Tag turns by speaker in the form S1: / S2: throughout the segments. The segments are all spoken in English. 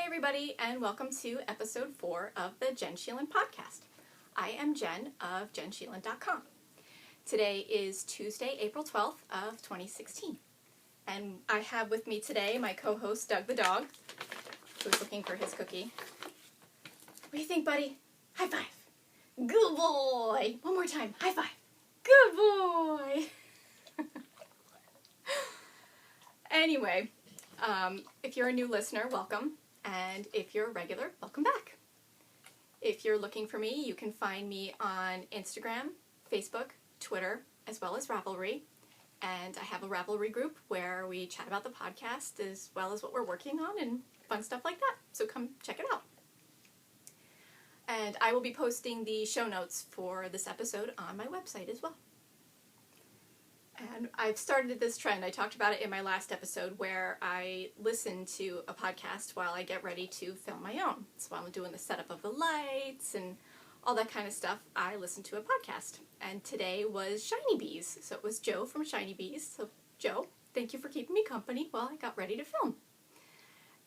S1: everybody, and welcome to episode 4 of the Jenn Sheelen podcast. I am Jenn of JennSheelen.com. Today is Tuesday, April 12th of 2016. And I have with me today my co-host, Doug the dog, who's looking for his cookie. What do you think, buddy? High five. Good boy. One more time. High five. Good boy. Anyway, if you're a new listener, welcome. And if you're a regular, welcome back. If you're looking for me, you can find me on Instagram, Facebook, Twitter, as well as Ravelry. And I have a Ravelry group where we chat about the podcast as well as what we're working on and fun stuff like that. So come check it out. And I will be posting the show notes for this episode on my website as well. And I've started this trend. I talked about it in my last episode where I listen to a podcast while I get ready to film my own. So while I'm doing the setup of the lights and all that kind of stuff, I listen to a podcast. And today was Shinybees. So it was Joe from Shinybees. So Joe, thank you for keeping me company while I got ready to film.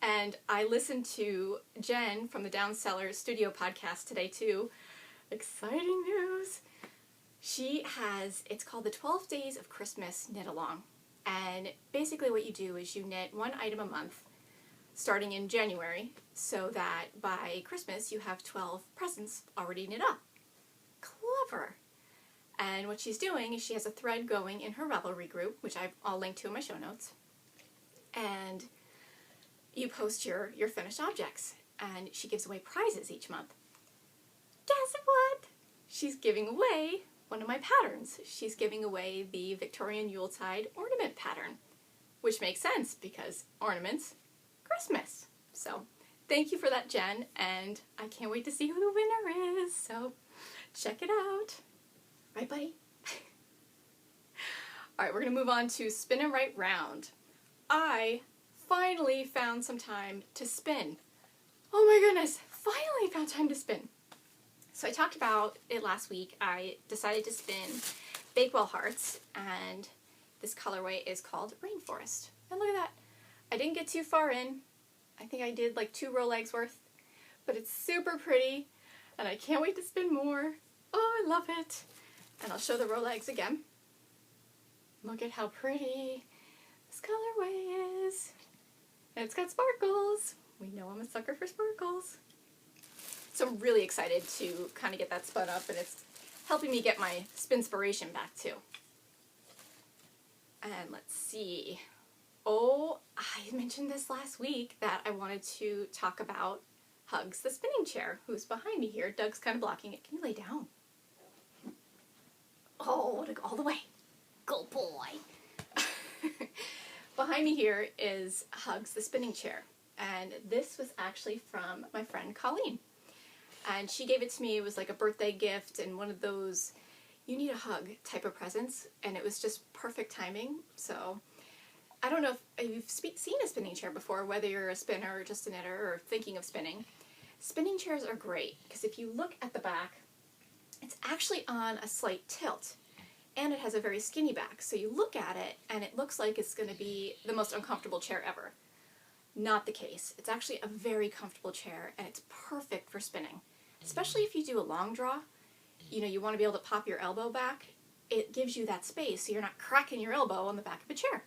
S1: And I listened to Jenn from the Down Cellar Studio podcast today too. Exciting news! She has, it's called the 12 Days of Christmas Knit Along. And basically what you do is you knit one item a month, starting in January, so that by Christmas you have 12 presents already knit up. Clever! And what she's doing is she has a thread going in her Ravelry group, which I'll link to in my show notes. And you post your finished objects. And she gives away prizes each month. Guess what? She's giving away one of my patterns. She's giving away the Victorian Yuletide ornament pattern, which makes sense because ornaments, Christmas. So thank you for that, Jenn, and I can't wait to see who the winner is, so check it out. Right, buddy? Alright, we're going to move on to Spinnin' Right Round. I finally found some time to spin. Oh my goodness, finally found time to spin. So I talked about it last week. I decided to spin Bakewell Hearts, and this colorway is called Rainforest. And look at that. I didn't get too far in. I think I did like 2 row legs worth, but it's super pretty, and I can't wait to spin more. Oh, I love it. And I'll show the row legs again. Look at how pretty this colorway is. And it's got sparkles. We know I'm a sucker for sparkles. So I'm really excited to kind of get that spun up, and it's helping me get my spinspiration back too. And let's see. Oh, I mentioned this last week that I wanted to talk about Hugz, the spinning chair, who's behind me here. Doug's kind of blocking it. Can you lay down? Oh, to go all the way. Good boy. Behind me here is Hugz, the spinning chair. And this was actually from my friend Colleen. And she gave it to me. It was like a birthday gift and one of those you need a hug type of presents, and it was just perfect timing. So I don't know if you've seen a spinning chair before, whether you're a spinner or just a knitter or thinking of spinning. Spinning chairs are great because if you look at the back, it's actually on a slight tilt, and it has a very skinny back. So you look at it and it looks like it's going to be the most uncomfortable chair ever. Not the case. It's actually a very comfortable chair, and it's perfect for spinning. Especially if you do a long draw, you want to be able to pop your elbow back. It gives you that space so you're not cracking your elbow on the back of a chair.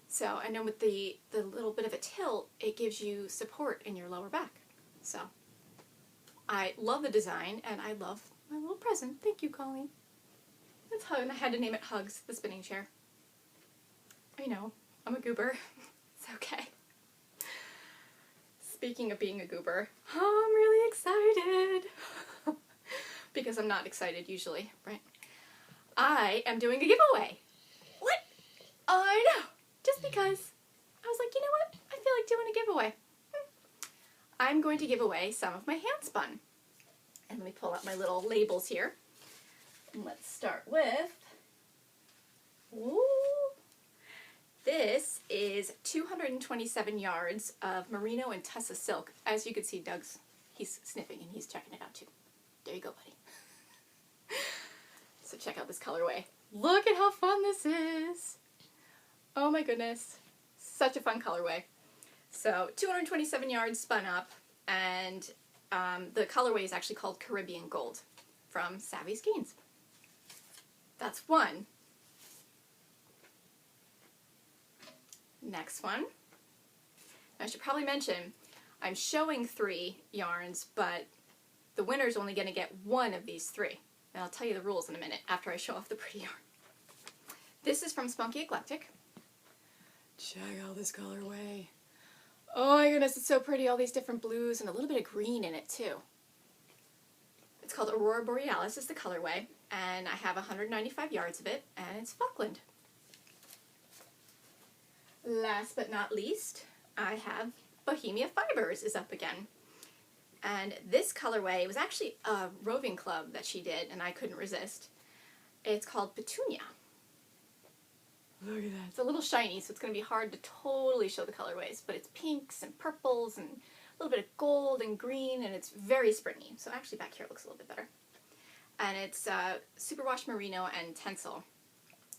S1: So, and then with the little bit of a tilt, it gives you support in your lower back. So, I love the design, and I love my little present. Thank you, Colleen. That's Hugz, and I had to name it Hugz, the spinning chair. I know, I'm a goober. It's okay. Speaking of being a goober, I'm really excited. Because I'm not excited usually, right? I am doing a giveaway. What? I know. Just because I was like, you know what? I feel like doing a giveaway. I'm going to give away some of my handspun. And let me pull out my little labels here. And let's start with, ooh, this is 227 yards of Merino and Tussah Silk. As you can see, he's sniffing and he's checking it out too. There you go, buddy. So check out this colorway. Look at how fun this is. Oh my goodness. Such a fun colorway. So 227 yards spun up, and the colorway is actually called Caribbean Gold from Savvy Skeins. That's one. Next one. I should probably mention, I'm showing 3 yarns, but the winner's only going to get one of these 3. And I'll tell you the rules in a minute after I show off the pretty yarn. This is from Spunky Eclectic. Check out this colorway. Oh my goodness, it's so pretty. All these different blues and a little bit of green in it too. It's called Aurora Borealis is the colorway, and I have 195 yards of it, and it's Falkland. Last but not least, I have Bohemia Fibers is up again. And this colorway was actually a roving club that she did, and I couldn't resist. It's called Petunia. Look at that. It's a little shiny, so it's going to be hard to totally show the colorways, but it's pinks and purples and a little bit of gold and green, and it's very springy. So actually back here it looks a little bit better. And it's Superwash Merino and Tencel.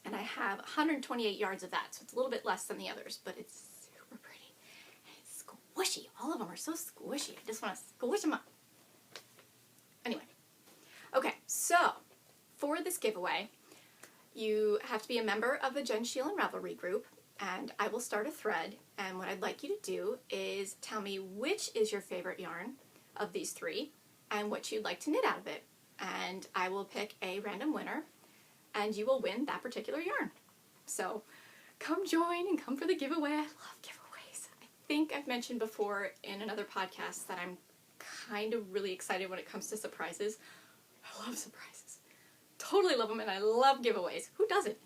S1: And I have 128 yards of that, so it's a little bit less than the others, but it's super pretty. And it's squishy. All of them are so squishy. I just want to squish them up. Anyway. Okay, so for this giveaway, you have to be a member of the Jenn, Sheelen Ravelry group, and I will start a thread, and what I'd like you to do is tell me which is your favorite yarn of these 3 and what you'd like to knit out of it. And I will pick a random winner, and you will win that particular yarn. So come join and come for the giveaway. I love giveaways. I think I've mentioned before in another podcast that I'm kind of really excited when it comes to surprises. I love surprises. Totally love them, and I love giveaways. Who doesn't?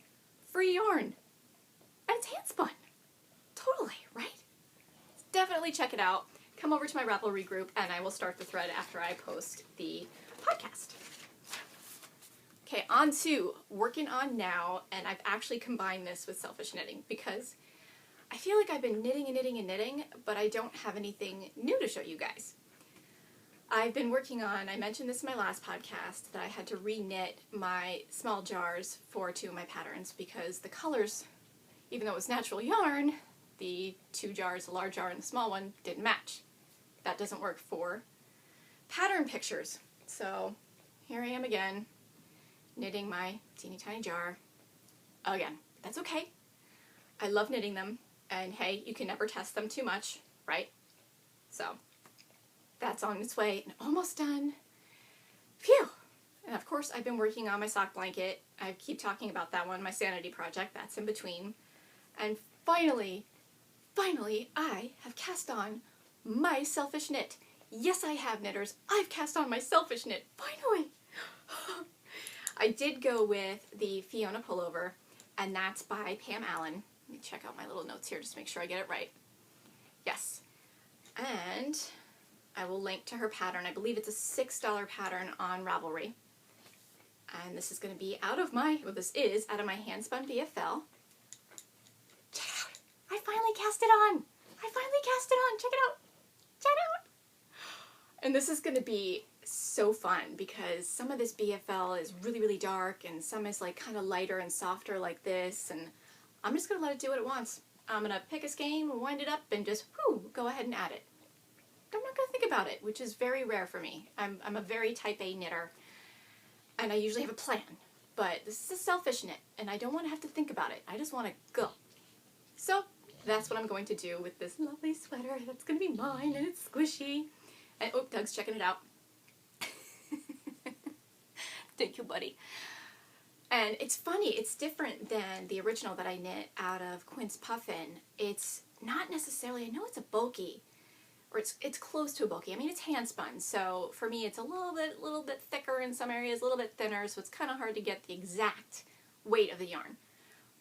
S1: Free yarn. And it's handspun. Totally, right? Definitely check it out. Come over to my Ravelry group, and I will start the thread after I post the podcast. Okay, on to Working On Now, and I've actually combined this with selfish knitting because I feel like I've been knitting and knitting and knitting, but I don't have anything new to show you guys. I've been working on, I mentioned this in my last podcast, that I had to re-knit my small jars for 2 of my patterns because the colors, even though it was natural yarn, the 2 jars, the large jar and the small one, didn't match. That doesn't work for pattern pictures. So here I am again, knitting my teeny tiny jar again. That's okay. I love knitting them, and hey, you can never test them too much, right? So that's on its way and almost done. Phew! And of course, I've been working on my sock blanket. I keep talking about that one, my sanity project. That's in between. And finally, I have cast on my selfish knit. Yes, I have, knitters. I've cast on my selfish knit. Finally! I did go with the Fiona pullover, and that's by Pam Allen. Let me check out my little notes here just to make sure I get it right. Yes. And I will link to her pattern. I believe it's a $6 pattern on Ravelry. And this is going to be out of my Handspun BFL. Check it out. I finally cast it on. Check it out. Check it out. And this is going to be so fun because some of this BFL is really, really dark and some is like kind of lighter and softer like this. And I'm just going to let it do what it wants. I'm going to pick a skein, wind it up, and just go ahead and add it. I'm not going to think about it, which is very rare for me. I'm a very type A knitter, and I usually have a plan. But this is a selfish knit, and I don't want to have to think about it. I just want to go. So that's what I'm going to do with this lovely sweater. That's going to be mine, and it's squishy. And oh, Doug's checking it out. Thank you, buddy. And it's funny. It's different than the original that I knit out of Quince Puffin. It's not necessarily, I know it's a bulky, or it's close to a bulky. I mean, it's hand spun, so for me it's a little bit thicker in some areas, a little bit thinner, so it's kind of hard to get the exact weight of the yarn.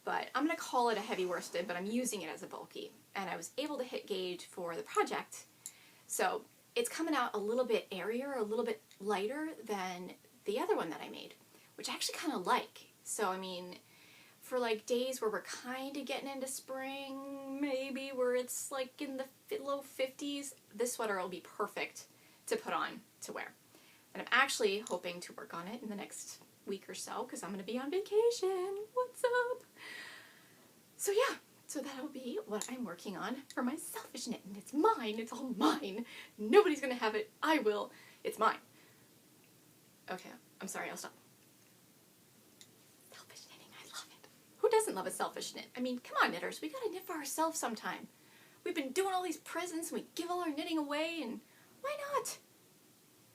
S1: But I'm going to call it a heavy worsted, but I'm using it as a bulky. And I was able to hit gauge for the project, so it's coming out a little bit airier, a little bit lighter than the other one that I made, which I actually kind of like. So, I mean, for like days where we're kind of getting into spring, maybe where it's like in the low 50s, this sweater will be perfect to put on to wear. And I'm actually hoping to work on it in the next week or so because I'm going to be on vacation. What's up? So yeah, So that'll be what I'm working on for my selfish knit. And it's mine. It's all mine. Nobody's going to have it. I will. It's mine. Okay, I'm sorry. I'll stop. Selfish knitting. I love it. Who doesn't love a selfish knit? I mean, come on, knitters. We got to knit for ourselves sometime. We've been doing all these presents and we give all our knitting away, and why not?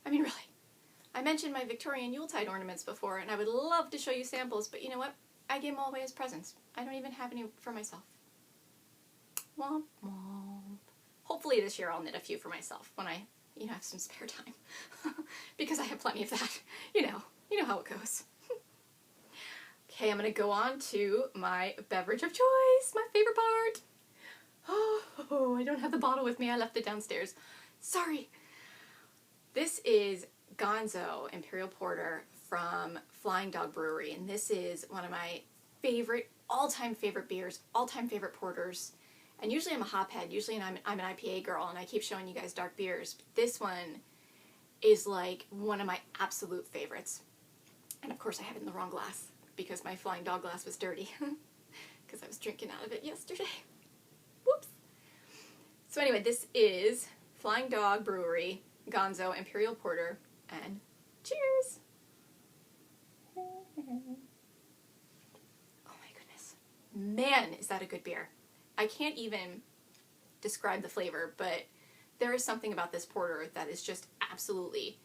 S1: I mean, really. I mentioned my Victorian Yuletide ornaments before, and I would love to show you samples, but you know what? I gave them all away as presents. I don't even have any for myself. Womp womp. Hopefully this year I'll knit a few for myself when I, have some spare time. Because I have plenty of that. You know how it goes. Okay, I'm going to go on to my beverage of choice, my favorite part. Oh, I don't have the bottle with me. I left it downstairs. Sorry. This is Gonzo Imperial Porter from Flying Dog Brewery, and this is one of my favorite, all-time favorite beers, all-time favorite porters. And usually I'm a hophead. Usually I'm an IPA girl, and I keep showing you guys dark beers. But this one is like one of my absolute favorites. And of course I have it in the wrong glass because my Flying Dog glass was dirty because I was drinking out of it yesterday. Whoops. So anyway, this is Flying Dog Brewery Gonzo Imperial Porter, and cheers! Oh my goodness. Man, is that a good beer. I can't even describe the flavor, but there is something about this porter that is just absolutely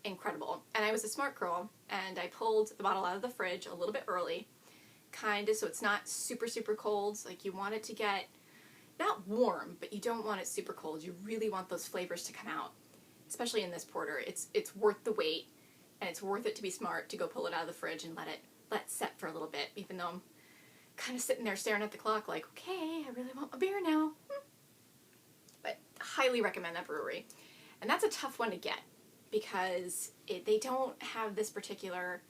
S1: incredible. And I was a smart girl, and I pulled the bottle out of the fridge a little bit early, kind of so it's not super, super cold. Like, you want it to get, not warm, but you don't want it super cold. You really want those flavors to come out. Especially in this porter, it's worth the wait, and it's worth it to be smart to go pull it out of the fridge and let it set for a little bit, even though I'm kind of sitting there staring at the clock like, okay, I really want a beer now. But highly recommend that brewery. And that's a tough one to get because they don't have this particular,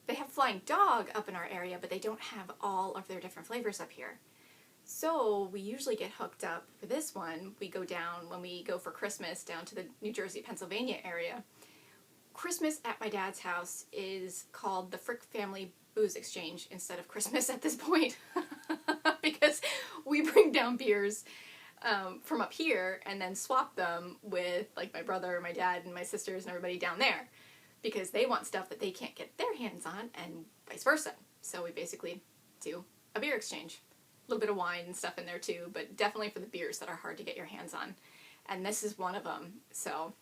S1: they have Flying Dog up in our area, but they don't have all of their different flavors up here. So we usually get hooked up for this one. We go down, when we go for Christmas, down to the New Jersey, Pennsylvania area. Christmas at my dad's house is called the Frick Family Booze Exchange instead of Christmas at this point. Because we bring down beers from up here and then swap them with like my brother, my dad, and my sisters and everybody down there. Because they want stuff that they can't get their hands on and vice versa. So we basically do a beer exchange. A little bit of wine and stuff in there too, but definitely for the beers that are hard to get your hands on. And this is one of them, so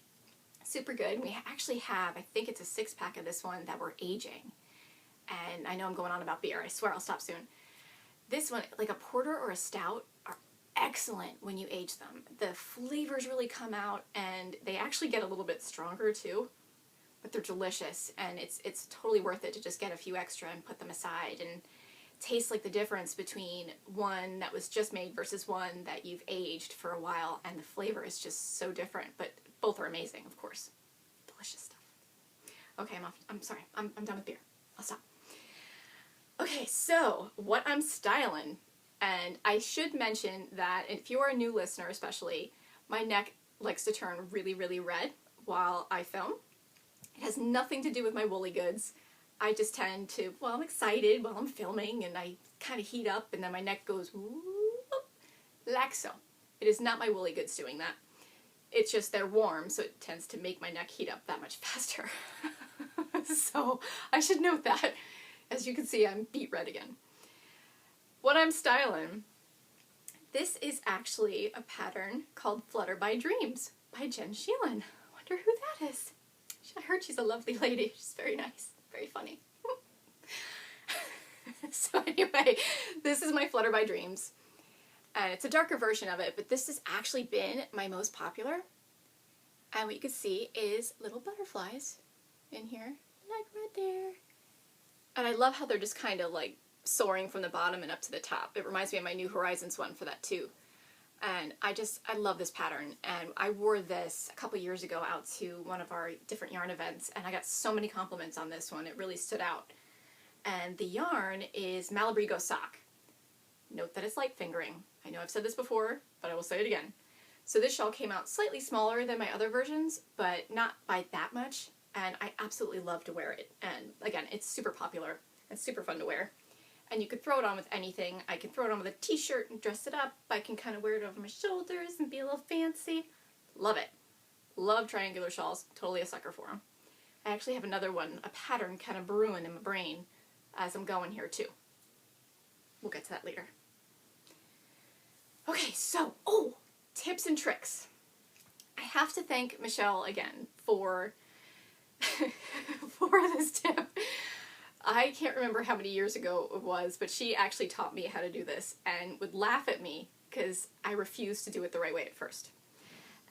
S1: super good. We actually have, I think it's a 6-pack of this one that we're aging. And I know I'm going on about beer, I swear I'll stop soon. This one, like a porter or a stout, are excellent when you age them. The flavors really come out, and they actually get a little bit stronger too, but they're delicious, and it's totally worth it to just get a few extra and put them aside and taste like the difference between one that was just made versus one that you've aged for a while, and the flavor is just so different, but both are amazing, of course. Delicious stuff. Okay, I'm sorry. I'm done with beer. I'll stop. Okay, so what I'm styling, and I should mention that if you're a new listener especially, my neck likes to turn really, really red while I film. It has nothing to do with my woolly goods. I just tend to, well, I'm excited while I'm filming, and I kind of heat up, and then my neck goes, whoop, like so. It is not my woolly goods doing that. It's just they're warm, so it tends to make my neck heat up that much faster. So I should note that. As you can see, I'm beet red again. What I'm styling, this is actually a pattern called Flutter by Dreams by Jenn Sheelen. Wonder who that is. I heard she's a lovely lady. She's very nice. Very funny. So anyway, this is my Flutter by Dreams. And it's a darker version of it, but this has actually been my most popular. And what you can see is little butterflies in here, like right there. And I love how they're just kind of like soaring from the bottom and up to the top. It reminds me of my New Horizons one for that too. And I love this pattern, and I wore this a couple years ago out to one of our different yarn events, and I got so many compliments on this one. It really stood out. And the yarn is Malabrigo sock. Note that it's light fingering. I know I've said this before, but I will say it again. So this shawl came out slightly smaller than my other versions, but not by that much, and I absolutely love to wear it. And again, it's super popular and super fun to wear. And you could throw it on with anything. I can throw it on with a t-shirt and dress it up. I can kind of wear it over my shoulders and be a little fancy. Love it. Love triangular shawls. Totally a sucker for them. I actually have another one, a pattern kind of brewing in my brain as I'm going here too. We'll get to that later. Okay, so, tips and tricks. I have to thank Michelle again for, for this tip. I can't remember how many years ago it was, but she actually taught me how to do this and would laugh at me because I refused to do it the right way at first.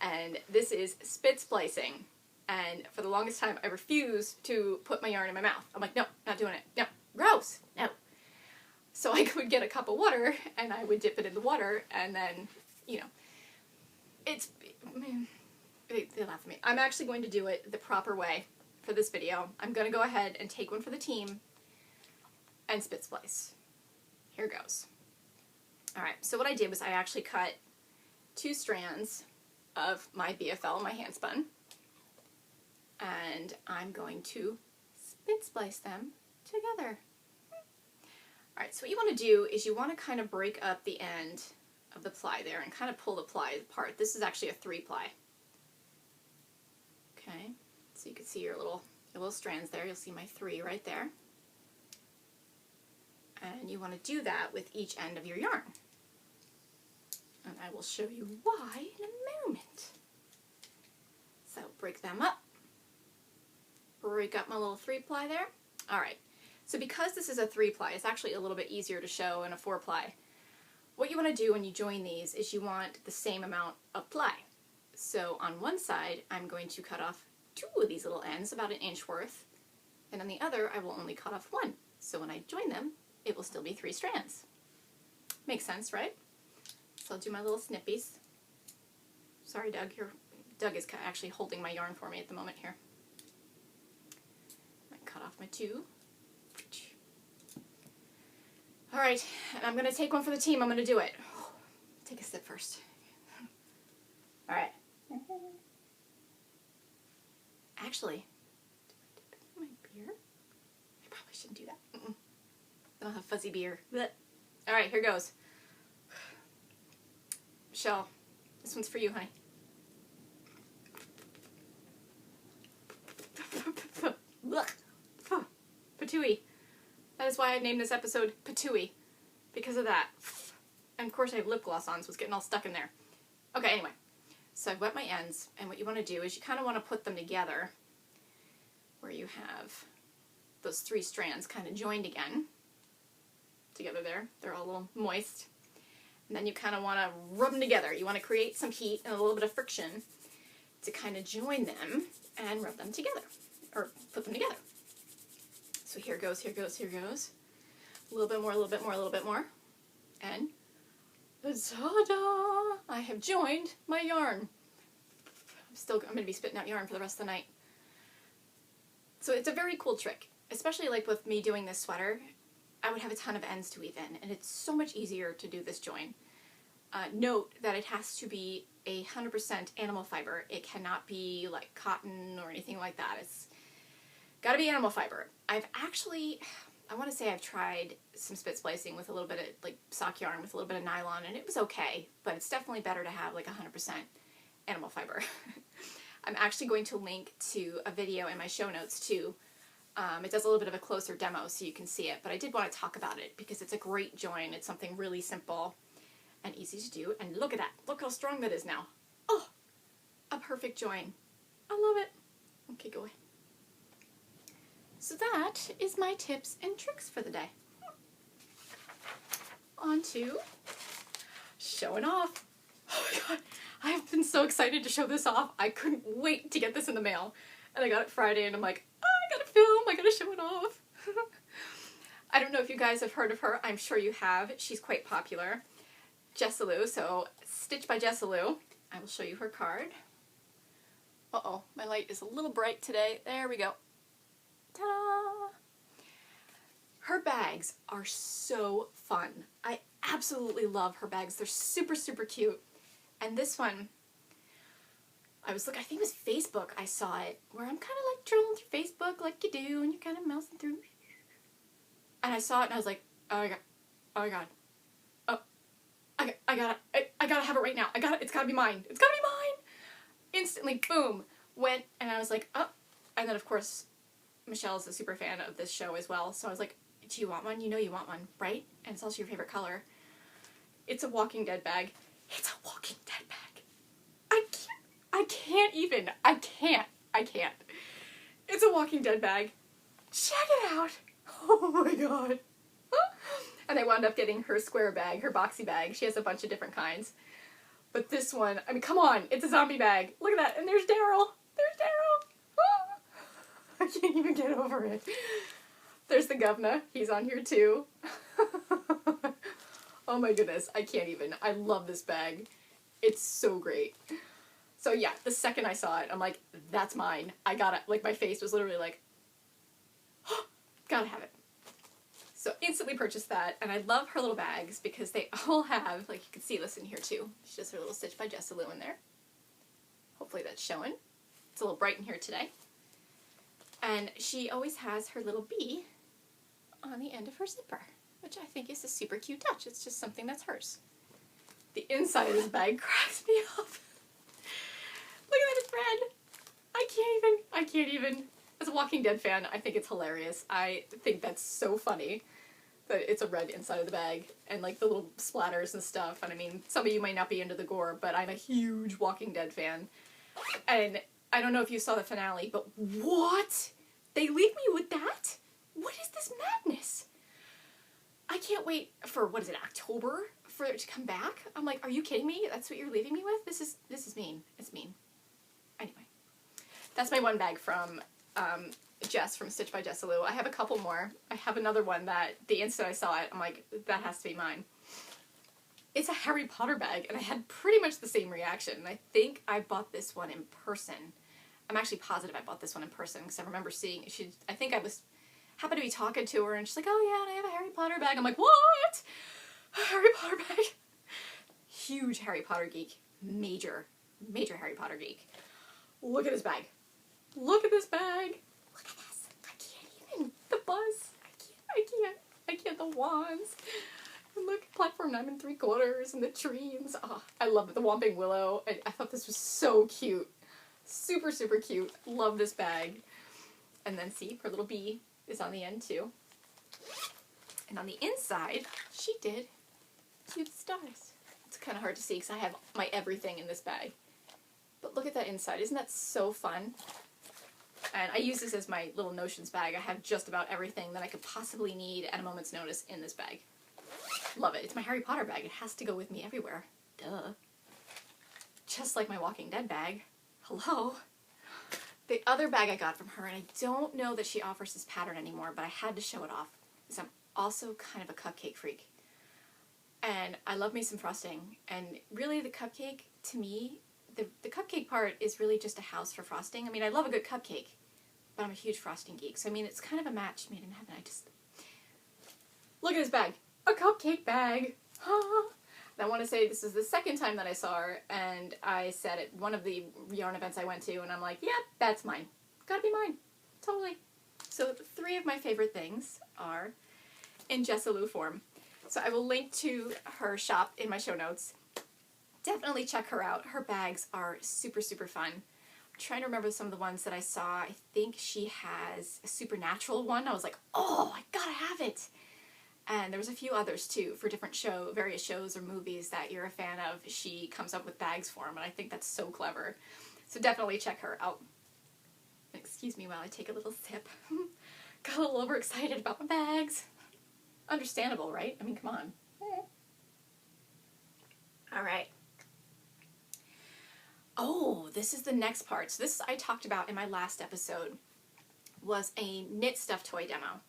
S1: And this is spit splicing. And for the longest time, I refused to put my yarn in my mouth. I'm like, no, not doing it. No, gross. No. So I would get a cup of water and I would dip it in the water and then, you know, they laugh at me. I'm actually going to do it the proper way for this video. I'm going to go ahead and take one for the team and spit splice. Here goes. Alright, so what I did was I actually cut 2 strands of my BFL, my handspun, and I'm going to spit splice them together. Alright, so what you want to do is you want to kind of break up the end of the ply there and kind of pull the ply apart. This is actually a 3-ply. Okay, so you can see your little strands there. You'll see my 3 right there. And you want to do that with each end of your yarn. And I will show you why in a moment. So break them up. Break up my little 3-ply there. Alright, so because this is a 3-ply, it's actually a little bit easier to show in a 4-ply. What you want to do when you join these is you want the same amount of ply. So on one side, I'm going to cut off 2 of these little ends, about 1 inch worth, and on the other, I will only cut off 1. So when I join them, it will still be 3 strands. Makes sense, right? So I'll do my little snippies. Sorry, Doug. Doug is actually holding my yarn for me at the moment here. I cut off my 2. Alright, and I'm going to take one for the team. I'm going to do it. Take a sip first. Alright. Actually, do I dip it in my beer? I probably shouldn't do that. Then I'll have fuzzy beer. Alright, here goes. Michelle, this one's for you, honey. Pttoooeeee. That is why I named this episode Pttoooeeee. Because of that. And of course I have lip gloss on, so it's getting all stuck in there. Okay, anyway. So I've wet my ends, and what you want to do is you kind of want to put them together where you have those 3 strands kind of joined again. Together there. They're all a little moist. And then you kind of want to rub them together. You want to create some heat and a little bit of friction to kind of join them and rub them together. Or put them together. So here goes, here goes, here goes. A little bit more, a little bit more, a little bit more. And ta-da! I have joined my yarn. I'm going to be spitting out yarn for the rest of the night. So it's a very cool trick. Especially like with me doing this sweater, I would have a ton of ends to weave in, and it's so much easier to do this join. Note that it has to be 100% animal fiber. It cannot be like cotton or anything like that. It's got to be animal fiber. I've actually, I want to say I've tried some spit splicing with a little bit of like sock yarn with a little bit of nylon, and it was okay, but it's definitely better to have like 100% animal fiber. I'm actually going to link to a video in my show notes too. It does a little bit of a closer demo so you can see it, but I did want to talk about it because it's a great join. It's something really simple and easy to do, and look at that. Look how strong that is now. Oh, a perfect join. I love it. Okay, go away. So that is my tips and tricks for the day. On to showing off. Oh my god, I have been so excited to show this off. I couldn't wait to get this in the mail. And I got it Friday and I'm like, oh, I gotta film, I gotta show it off. I don't know if you guys have heard of her. I'm sure you have. She's quite popular. Jessalou, so Stitch by Jessalou. I will show you her card. Uh-oh, my light is a little bright today. There we go. Ta-da! Her bags are so fun. I absolutely love her bags. They're super, super cute. And this one, I think it was Facebook I saw it, where I'm kind of like trolling through Facebook like you do, and you're kind of mousing through. And I saw it and I was like, Oh my god. Oh my god. Oh. I gotta have it right now. It's gotta be mine. It's gotta be mine! Instantly, boom, went, and I was like, oh. And then, of course, Michelle's a super fan of this show as well, so I was like, do you want one? You know you want one, right? And it's also your favorite color. It's a Walking Dead bag. It's a Walking Dead bag. I can't. It's a Walking Dead bag. Check it out. Oh my god. And I wound up getting her square bag, her boxy bag. She has a bunch of different kinds. But this one, I mean, come on. It's a zombie bag. Look at that. And there's Daryl. I can't even get over it. There's the governor. He's on here too. Oh my goodness. I can't even. I love this bag. It's so great. So yeah, the second I saw it, I'm like, that's mine. I gotta, like, my face was literally like, oh, gotta have it. So instantly purchased that, and I love her little bags because they all have, like, you can see this in here too. It's just her little Stitch by Jessalou in there. Hopefully that's showing. It's a little bright in here today. And she always has her little bee on the end of her zipper, which I think is a super cute touch. It's just something that's hers. The inside of this bag cracks me up. Look at that, it's red. I can't even. As a Walking Dead fan, I think it's hilarious. I think that's so funny that it's a red inside of the bag and like the little splatters and stuff. And I mean, some of you might not be into the gore, but I'm a huge Walking Dead fan. And I don't know if you saw the finale, but what? They leave me with that? What is this madness? I can't wait for, what is it, October for it to come back? I'm like, are you kidding me? That's what you're leaving me with? This is mean. It's mean. Anyway, that's my one bag from Jess from Stitch by Jessalou. I have a couple more. I have another one that the instant I saw it, I'm like, that has to be mine. It's a Harry Potter bag, and I had pretty much the same reaction. And I think I bought this one in person. I'm actually positive I bought this one in person because I remember seeing it. I think I happened to be talking to her, and she's like, oh yeah, and I have a Harry Potter bag. I'm like, what? A Harry Potter bag? Huge Harry Potter geek. Major Harry Potter geek. Look at this bag. Look at this bag. Look at this. I can't even. The buzz. I can't. The wands. And look, platform 9 3/4 and the trees. Oh, I love it. The Whomping Willow. I thought this was so cute. Super, super cute. Love this bag. And then see, her little bee is on the end too. And on the inside, she did cute stars. It's kind of hard to see because I have my everything in this bag. But look at that inside. Isn't that so fun? And I use this as my little notions bag. I have just about everything that I could possibly need at a moment's notice in this bag. Love it. It's my Harry Potter bag. It has to go with me everywhere. Duh. Just like my Walking Dead bag. Hello. The other bag I got from her, and I don't know that she offers this pattern anymore, but I had to show it off, is I'm also kind of a cupcake freak. And I love me some frosting. And really the cupcake, to me, the cupcake part is really just a house for frosting. I mean, I love a good cupcake, but I'm a huge frosting geek. So, I mean, it's kind of a match made in heaven. Look at this bag. A cupcake bag. And I want to say this is the second time that I saw her, and I said at one of the yarn events I went to, and I'm like, yeah, that's mine. Gotta be mine. Totally. So 3 of my favorite things are in Jessalou form. So I will link to her shop in my show notes. Definitely check her out. Her bags are super, super fun. I'm trying to remember some of the ones that I saw. I think she has a supernatural one. I was like, oh, I gotta have it. And there was a few others too for different various shows or movies that you're a fan of. She comes up with bags for them, and I think that's so clever. So definitely check her out. Excuse me while I take a little sip. Got a little overexcited about my bags. Understandable, right? I mean, come on. All right. Oh, this is the next part. So this I talked about in my last episode was a knit stuff toy demo.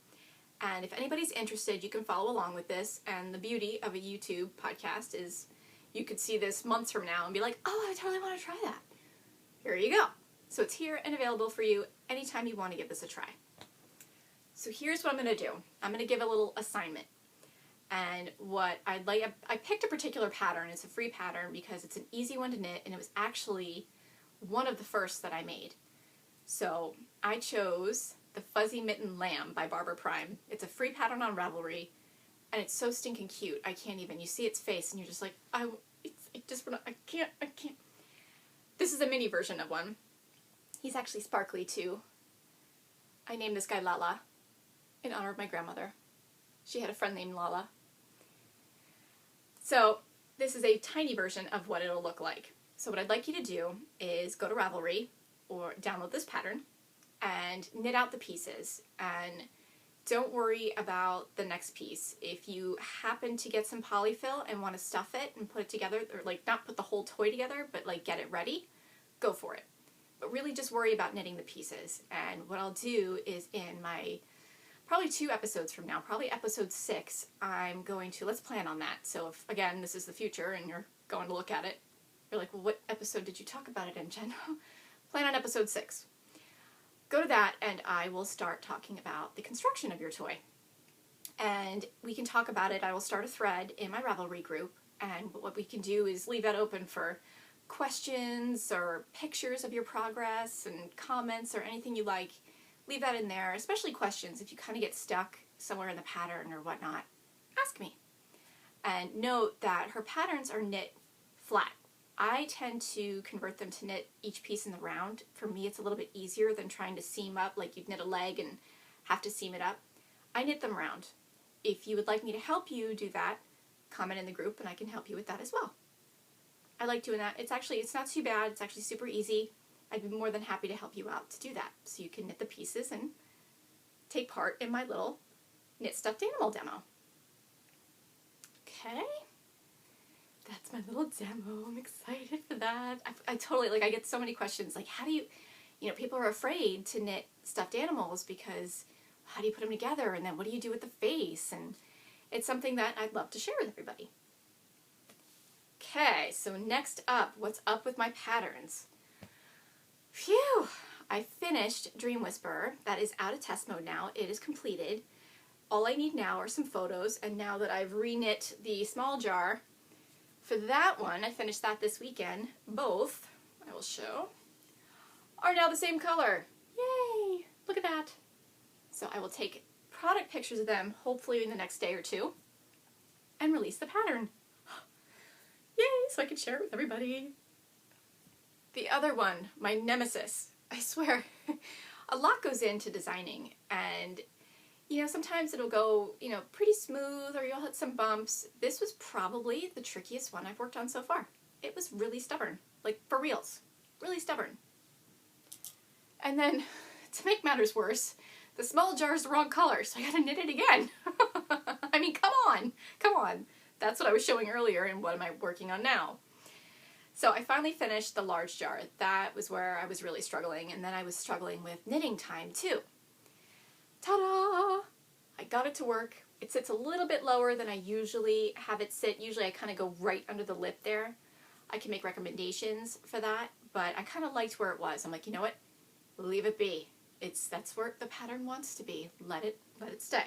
S1: And if anybody's interested, you can follow along with this. And the beauty of a YouTube podcast is you could see this months from now and be like, oh, I totally want to try that. Here you go. So it's here and available for you anytime you want to give this a try. So here's what I'm going to do. I'm going to give a little assignment. And what I'd like, I picked a particular pattern. It's a free pattern because it's an easy one to knit, and it was actually one of the first that I made. So I chose the Fuzzy Mitten Lamb by Barbara Prime. It's a free pattern on Ravelry, And it's so stinking cute. I can't even. You see its face and you're just like, I can't. This is a mini version of one. He's actually sparkly too. I named this guy Lala in honor of my grandmother. She had a friend named Lala. So this is a tiny version of what it'll look like. So what I'd like you to do is go to Ravelry or download this pattern and knit out the pieces. And don't worry about the next piece. If you happen to get some polyfill and want to stuff it and put it together, or like not put the whole toy together, but like get it ready, go for it. But really just worry about knitting the pieces. And what I'll do is in my probably 2 episodes from now, probably episode 6, I'm going to, let's plan on that. So if, again, this is the future and you're going to look at it, you're like, well, what episode did you talk about it in, Jen? Plan on episode 6. Go to that and I will start talking about the construction of your toy. And we can talk about it. I will start a thread in my Ravelry group, and what we can do is leave that open for questions or pictures of your progress and comments or anything you like. Leave that in there, especially questions. If you kind of get stuck somewhere in the pattern or whatnot, ask me. And note that her patterns are knit flat. I tend to convert them to knit each piece in the round. For me, it's a little bit easier than trying to seam up, like you'd knit a leg and have to seam it up. I knit them round. If you would like me to help you do that, comment in the group and I can help you with that as well. I like doing that. It's not too bad. It's actually super easy. I'd be more than happy to help you out to do that. So you can knit the pieces and take part in my little knit stuffed animal demo. Okay. That's my little demo. I'm excited for that. I totally, like, I get so many questions, like, how do you know, people are afraid to knit stuffed animals because how do you put them together, and then what do you do with the face? And it's something that I'd love to share with everybody. Okay, so next up, what's up with my patterns? Phew! I finished Dream Whisperer. That is out of test mode now. It is completed. All I need now are some photos, and now that I've reknit the small jar, for that one, I finished that this weekend. Both, I will show, are now the same color. Yay! Look at that. So I will take product pictures of them, hopefully in the next day or 2, and release the pattern. Yay! So I can share it with everybody. The other one, my nemesis. I swear, a lot goes into designing, and you know, sometimes it'll go, you know, pretty smooth, or you'll hit some bumps. This was probably the trickiest one I've worked on so far. It was really stubborn, like for reals, really stubborn. And then, to make matters worse, the small jar is the wrong color, so I gotta knit it again. I mean, come on. That's what I was showing earlier, and what am I working on now? So I finally finished the large jar. That was where I was really struggling, and then I was struggling with knitting time too. Ta-da! I got it to work. It sits a little bit lower than I usually have it sit. Usually I kind of go right under the lip there. I can make recommendations for that, but I kind of liked where it was. I'm like, you know what? Leave it be. That's where the pattern wants to be. Let it stay.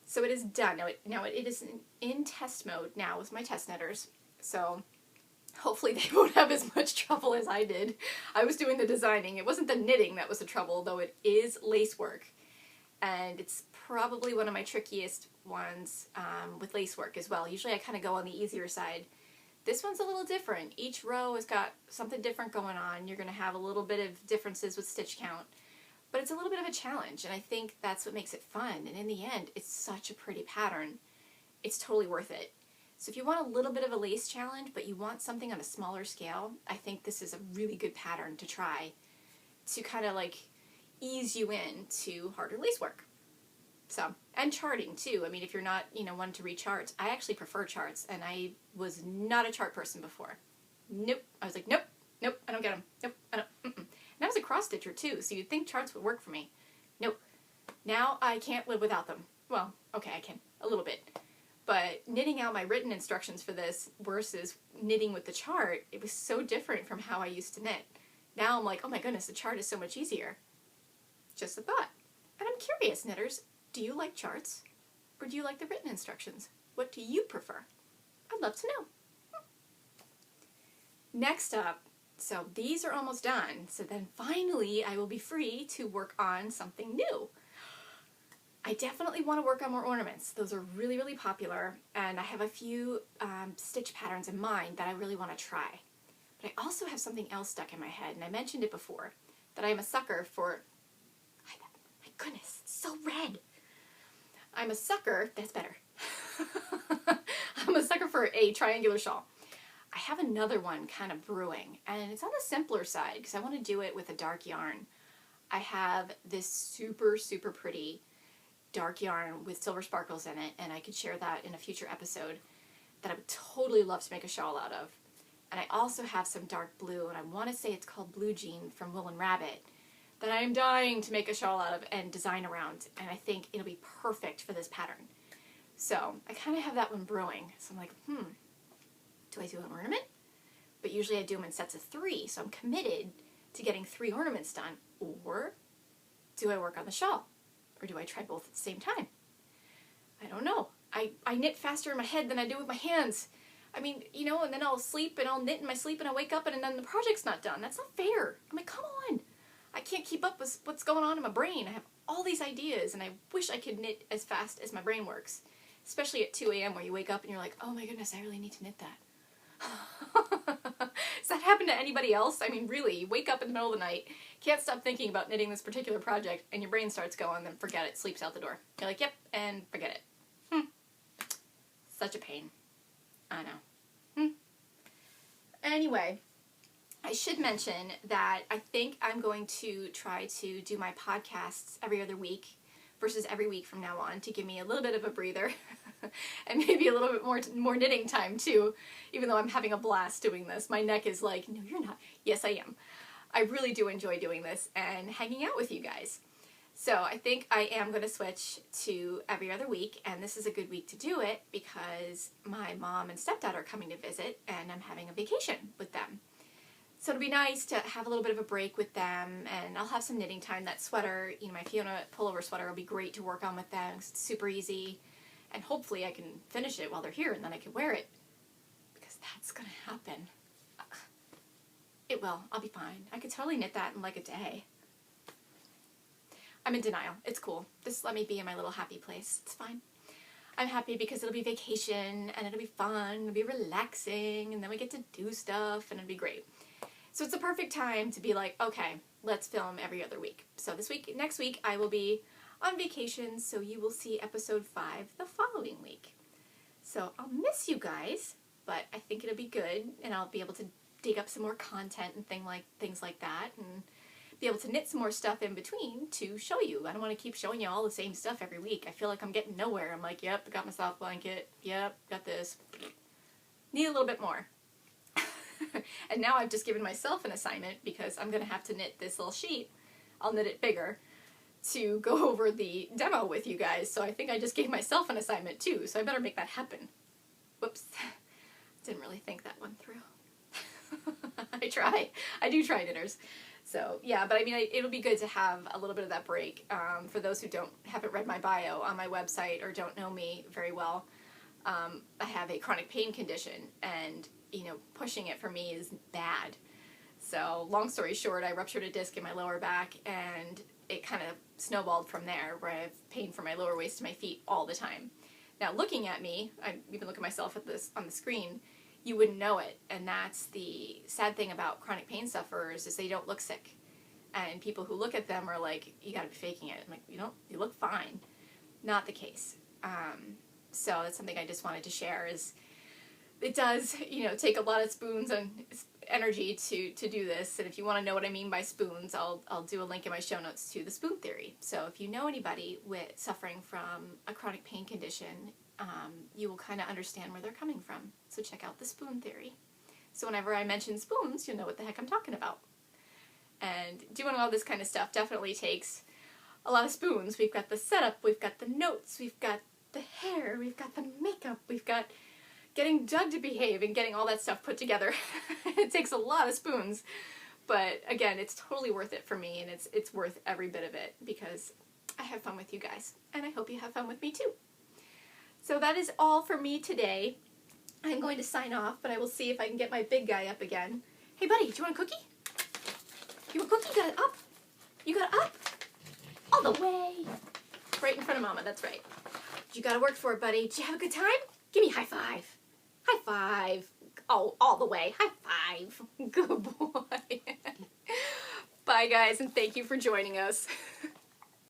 S1: So it is done. Now it is in test mode now with my test knitters. So hopefully they won't have as much trouble as I did. I was doing the designing. It wasn't the knitting that was the trouble, though it is lace work. And it's probably one of my trickiest ones with lace work as well. Usually I kind of go on the easier side. This one's a little different. Each row has got something different going on. You're going to have a little bit of differences with stitch count. But it's a little bit of a challenge, and I think that's what makes it fun. And in the end, it's such a pretty pattern. It's totally worth it. So if you want a little bit of a lace challenge, but you want something on a smaller scale, I think this is a really good pattern to try to kind of like ease you into harder lace work. So, and charting too. I mean, if you're not, you know, one to read charts, I actually prefer charts, and I was not a chart person before. Nope. I was like, nope, I don't get them. Nope, I don't, And I was a cross stitcher too, so you'd think charts would work for me. Nope. Now I can't live without them. Well, okay, I can, a little bit. But knitting out my written instructions for this versus knitting with the chart, it was so different from how I used to knit. Now I'm like, oh my goodness, the chart is so much easier. Just a thought. And I'm curious, knitters, do you like charts? Or do you like the written instructions? What do you prefer? I'd love to know. Next up, so these are almost done. So then finally I will be free to work on something new. I definitely want to work on more ornaments. Those are really, really popular, and I have a few stitch patterns in mind that I really want to try. But I also have something else stuck in my head, and I mentioned it before, that I am a sucker for, my goodness, it's so red. I'm a sucker, that's better. I'm a sucker for a triangular shawl. I have another one kind of brewing, and it's on the simpler side because I want to do it with a dark yarn. I have this super, super pretty dark yarn with silver sparkles in it, and I could share that in a future episode, that I would totally love to make a shawl out of. And I also have some dark blue, and I want to say it's called Blue Jean from Woolen Rabbit, that I am dying to make a shawl out of and design around, and I think it'll be perfect for this pattern. So I kind of have that one brewing. So I'm like, do I do an ornament? But usually I do them in sets of 3, so I'm committed to getting 3 ornaments done. Or do I work on the shawl? Or do I try both at the same time? I don't know. I knit faster in my head than I do with my hands. I mean, you know, and then I'll sleep and I'll knit in my sleep and I'll wake up and then the project's not done. That's not fair. I'm like, come on. I can't keep up with what's going on in my brain. I have all these ideas and I wish I could knit as fast as my brain works. Especially at 2 a.m. where you wake up and you're like, oh my goodness, I really need to knit that. Does that happen to anybody else? I mean, really, you wake up in the middle of the night, can't stop thinking about knitting this particular project, and your brain starts going, then forget it, sleeps out the door. You're like, yep, and forget it. Such a pain. I know. Anyway, I should mention that I think I'm going to try to do my podcasts every other week versus every week from now on to give me a little bit of a breather and maybe a little bit more knitting time too, even though I'm having a blast doing this. My neck is like, no, you're not. Yes, I am. I really do enjoy doing this and hanging out with you guys. So I think I am going to switch to every other week, and this is a good week to do it because my mom and stepdad are coming to visit and I'm having a vacation with them. So it'll be nice to have a little bit of a break with them, and I'll have some knitting time. That sweater, you know, my Fiona pullover sweater will be great to work on with them because it's super easy, and hopefully I can finish it while they're here and then I can wear it, because that's going to happen. It will. I'll be fine. I could totally knit that in like a day. I'm in denial. It's cool. Just let me be in my little happy place. It's fine. I'm happy because it'll be vacation, and it'll be fun, it'll be relaxing, and then we get to do stuff, and it'll be great. So it's a perfect time to be like, okay, let's film every other week. So next week, I will be on vacation, so you will see episode 5 the following week. So I'll miss you guys, but I think it'll be good, and I'll be able to dig up some more content and things like that, and be able to knit some more stuff in between to show you. I don't want to keep showing you all the same stuff every week. I feel like I'm getting nowhere. I'm like, yep, got my soft blanket. Yep, got this. Need a little bit more. And now I've just given myself an assignment because I'm going to have to knit this little sheet. I'll knit it bigger to go over the demo with you guys. So I think I just gave myself an assignment too. So I better make that happen. Whoops. Didn't really think that one through. I do try, knitters. So yeah, but I mean, it'll be good to have a little bit of that break. For those who haven't read my bio on my website or don't know me very well, I have a chronic pain condition, and you know, pushing it for me is bad. So long story short, I ruptured a disc in my lower back, and it kind of snowballed from there, where I have pain from my lower waist to my feet all the time. Now, looking at me, I even look at myself at this on the screen, you wouldn't know it, and that's the sad thing about chronic pain sufferers is they don't look sick, and people who look at them are like, you gotta be faking it. I'm like, you look fine. Not the case. So that's something I just wanted to share. Is it does, you know, take a lot of spoons and energy to do this, and if you want to know what I mean by spoons, I'll do a link in my show notes to the spoon theory. So if you know anybody suffering from a chronic pain condition, you will kind of understand where they're coming from. So check out the spoon theory. So whenever I mention spoons, you'll know what the heck I'm talking about. And doing all this kind of stuff definitely takes a lot of spoons. We've got the setup, we've got the notes, we've got the hair, we've got the makeup, we've got getting Doug to behave and getting all that stuff put together. It takes a lot of spoons. But again, it's totally worth it for me, and it's worth every bit of it because I have fun with you guys, and I hope you have fun with me too. So that is all for me today. I'm going to sign off, but I will see if I can get my big guy up again. Hey buddy, do you want a cookie? You want a cookie? You got it up? You got it up? All the way. Right in front of Mama, that's right. You gotta work for it, buddy. Did you have a good time? Give me a high five. High five. Oh, all the way. High five. Good boy. Bye, guys, and thank you for joining us.